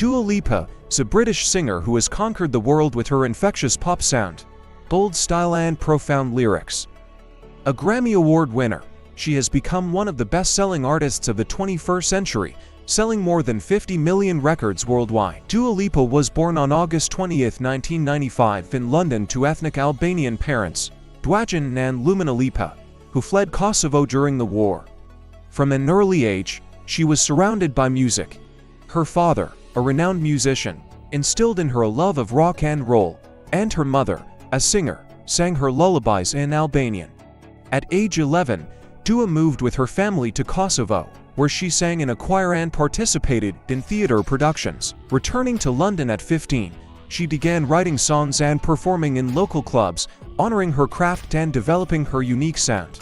Dua Lipa is a British singer who has conquered the world with her infectious pop sound, bold style and profound lyrics. A Grammy Award winner, she has become one of the best-selling artists of the 21st century, selling more than 50 million records worldwide. Dua Lipa was born on August 20, 1995 in London to ethnic Albanian parents, Dwajan and Lumina Lipa, who fled Kosovo during the war. From an early age, she was surrounded by music. Her father, a renowned musician, instilled in her a love of rock and roll, and her mother, a singer, sang her lullabies in Albanian. At age 11, Dua moved with her family to Kosovo, where she sang in a choir and participated in theater productions. Returning to London at 15, she began writing songs and performing in local clubs, honoring her craft and developing her unique sound.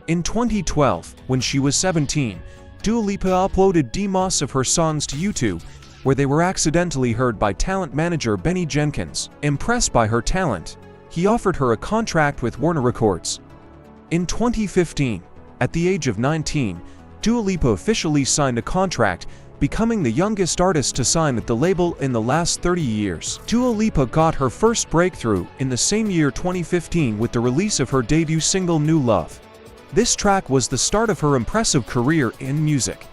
In 2012, when she was 17, Dua Lipa uploaded demos of her songs to YouTube, where they were accidentally heard by talent manager Benny Jenkins. Impressed by her talent, he offered her a contract with Warner Records. In 2015, at the age of 19, Dua Lipa officially signed a contract, becoming the youngest artist to sign at the label in the last 30 years. Dua Lipa got her first breakthrough in the same year 2015 with the release of her debut single New Love. This track was the start of her impressive career in music.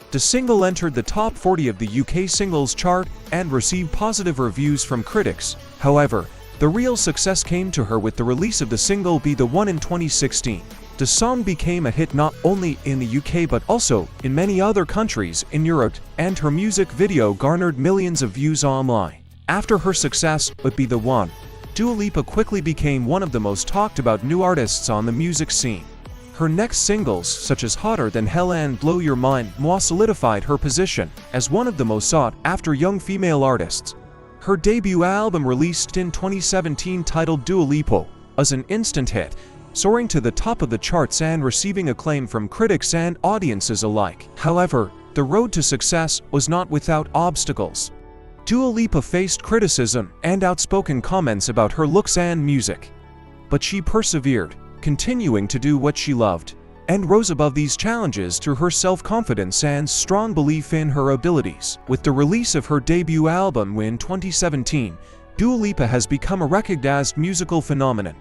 The single entered the top 40 of the UK singles chart and received positive reviews from critics. However, the real success came to her with the release of the single Be The One in 2016. The song became a hit not only in the UK but also in many other countries in Europe, and her music video garnered millions of views online. After her success with Be The One, Dua Lipa quickly became one of the most talked about new artists on the music scene. Her next singles, such as Hotter Than Hell and Blow Your Mind, solidified her position as one of the most sought-after young female artists. Her debut album, released in 2017 titled Dua Lipa, was an instant hit, soaring to the top of the charts and receiving acclaim from critics and audiences alike. However, the road to success was not without obstacles. Dua Lipa faced criticism and outspoken comments about her looks and music. But she persevered, continuing to do what she loved, and rose above these challenges through her self-confidence and strong belief in her abilities. With the release of her debut album in 2017, Dua Lipa has become a recognized musical phenomenon.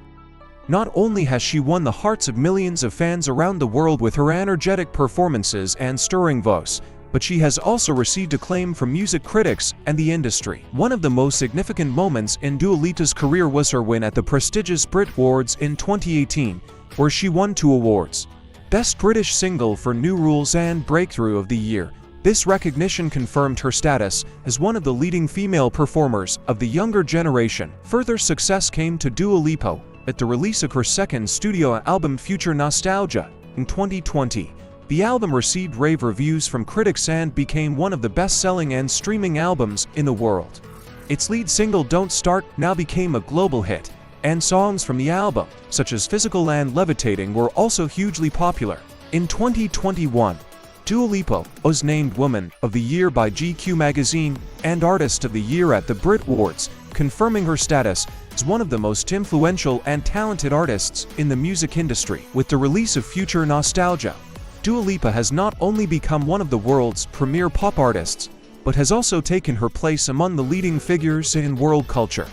Not only has she won the hearts of millions of fans around the world with her energetic performances and stirring voice, but she has also received acclaim from music critics and the industry. One of the most significant moments in Dua Lipa's career was her win at the prestigious Brit Awards in 2018, where she won 2 awards: Best British Single for New Rules and Breakthrough of the Year. This recognition confirmed her status as one of the leading female performers of the younger generation. Further success came to Dua Lipa at the release of her second studio album Future Nostalgia in 2020. The album received rave reviews from critics and became one of the best-selling and streaming albums in the world. Its lead single Don't Start Now became a global hit, and songs from the album, such as Physical and Levitating, were also hugely popular. In 2021, Dua Lipa was named Woman of the Year by GQ magazine and Artist of the Year at the Brit Awards, confirming her status as one of the most influential and talented artists in the music industry. With the release of Future Nostalgia, Dua Lipa has not only become one of the world's premier pop artists, but has also taken her place among the leading figures in world culture.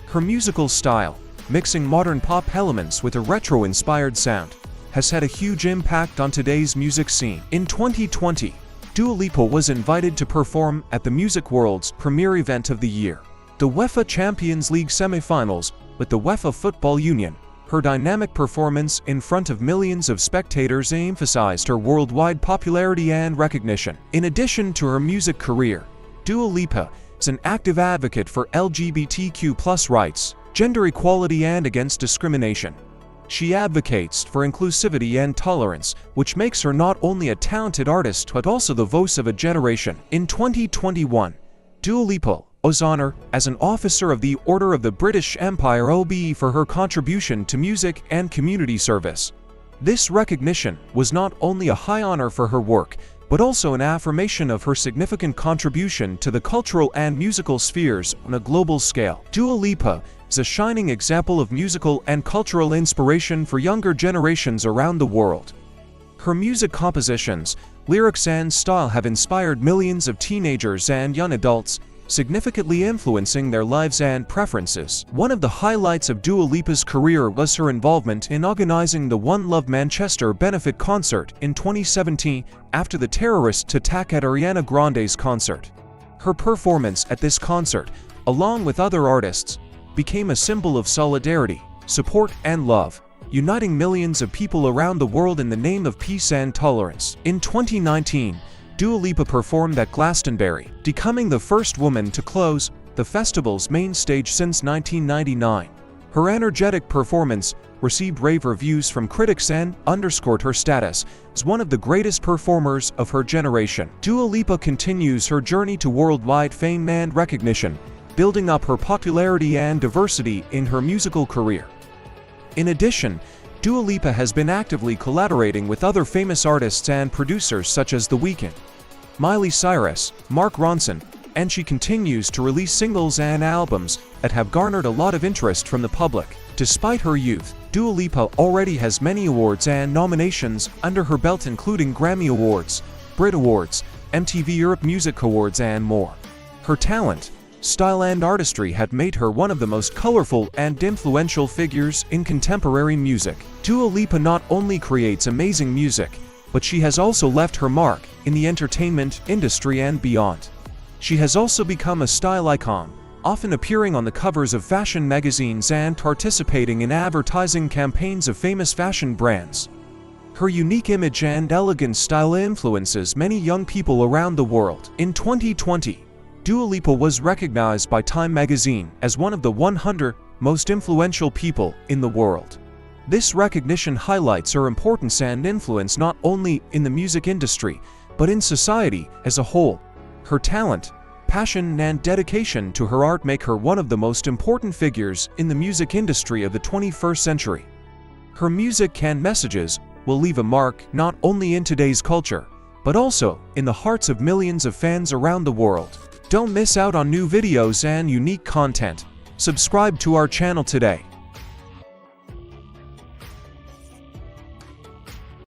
Her musical style, mixing modern pop elements with a retro-inspired sound, has had a huge impact on today's music scene. In 2020, Dua Lipa was invited to perform at the music world's premier event of the year, the UEFA Champions League semi-finals with the UEFA Football Union. Her dynamic performance in front of millions of spectators emphasized her worldwide popularity and recognition. In addition to her music career, Dua Lipa is an active advocate for LGBTQ+ rights, gender equality, and against discrimination. She advocates for inclusivity and tolerance, which makes her not only a talented artist but also the voice of a generation. In 2021, Dua Lipa was honored as an Officer of the Order of the British Empire (OBE) for her contribution to music and community service. This recognition was not only a high honor for her work, but also an affirmation of her significant contribution to the cultural and musical spheres on a global scale. Dua Lipa is a shining example of musical and cultural inspiration for younger generations around the world. Her music compositions, lyrics, and style have inspired millions of teenagers and young adults, significantly influencing their lives and preferences. One of the highlights of Dua Lipa's career was her involvement in organizing the One Love Manchester benefit concert in 2017 after the terrorist attack at Ariana Grande's concert. Her performance at this concert, along with other artists, became a symbol of solidarity, support, and love, uniting millions of people around the world in the name of peace and tolerance. In 2019, Dua Lipa performed at Glastonbury, becoming the first woman to close the festival's main stage since 1999. Her energetic performance received rave reviews from critics and underscored her status as one of the greatest performers of her generation. Dua Lipa continues her journey to worldwide fame and recognition, building up her popularity and diversity in her musical career. In addition, Dua Lipa has been actively collaborating with other famous artists and producers such as The Weeknd, Miley Cyrus, Mark Ronson, and she continues to release singles and albums that have garnered a lot of interest from the public. Despite her youth, Dua Lipa already has many awards and nominations under her belt, including Grammy Awards, Brit Awards, MTV Europe Music Awards, and more. Her talent, style, and artistry have made her one of the most colorful and influential figures in contemporary music. Dua Lipa not only creates amazing music, but she has also left her mark in the entertainment industry and beyond. She has also become a style icon, often appearing on the covers of fashion magazines and participating in advertising campaigns of famous fashion brands. Her unique image and elegant style influences many young people around the world. In 2020, Dua Lipa was recognized by Time magazine as one of the 100 most influential people in the world. This recognition highlights her importance and influence not only in the music industry, but in society as a whole. Her talent, passion, and dedication to her art make her one of the most important figures in the music industry of the 21st century. Her music and messages will leave a mark not only in today's culture, but also in the hearts of millions of fans around the world. Don't miss out on new videos and unique content. Subscribe to our channel today.